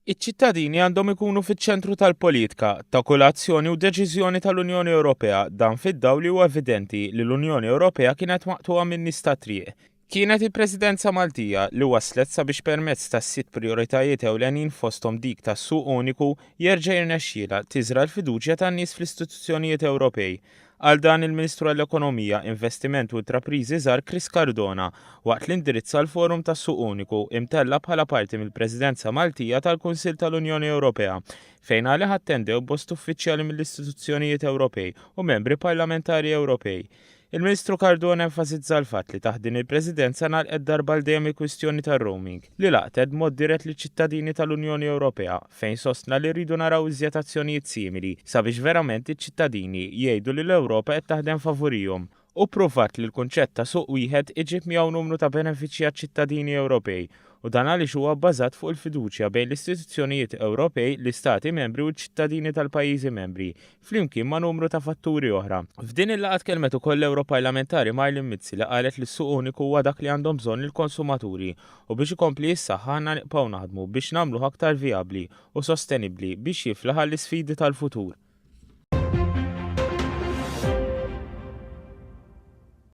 Iċ-ċittadini għandhom ikunu fiċ-ċentru tal-politika ta' kull azzjoni u deċiżjoni tal-Unjoni Ewropea dan fid-dawl li huwa evidenti li l-Unjoni Ewropea kienet maqtuha minn nies ta' triq. Kienet il-Presidenza Maltija li waslet sabiex permezz ta' sitt prioritajiet ewlenin fosthom dik tas-suq uniku jerġa' jirnexxiela tiżra l-fiduċja tan-nies fl-istituzzjonijiet Ewropej. Għal dan il-Ministru għall-Ekonomija, Investiment u Intrapriżi żar Chris Cardona waqt l-indirizza l-Forum tas-Suq Uniku imtella bħala parti mill-Presidenza Maltija tal-Kunsill tal-Unjoni Ewropea fejn għalih attendew bost uffiċjali mill-istituzzjonijiet Ewropej u membri parlamentari Ewropej. Il-Ministru Cardona enfasizza l-fatt li taħt din il-Presidenza nagħlqet darba l dejjem il-kwistjoni tar-roaming li laqtet mod dirett liċ-ċittadini tal-Unjoni Ewropea fejn sostna li rridu naraw iżjed azzjonijiet simili sabiex verament iċ-ċittadini jgħidu li l-Ewropa qed taħdem favurihom. U pruvat li l-kunċett ta' suq wieħed iġib miegħu numru ta' benefiċċji għaċ-ċittadini Ewropej u dan għaliex huwa bbażat fuq il-fiduċja bejn l-istituzzjonijiet Ewropej, l-istati membri u ċ-ċittadini tal-pajjiżi membri, flimkien ma' numru ta' fatturi oħra. F'din il-laqgħa tkellmet ukoll l-Ewroparlamentari Marlin Mizzi li qalet li s-suq uniku huwa dak li għandhom bżonn il-konsumaturi u biex ikompli jissaħħa għandna nibqgħu naħdmu biex nagħmluh aktar vijabbli u sostenibbli biex jiflaħ għall-isfidi tal-futur.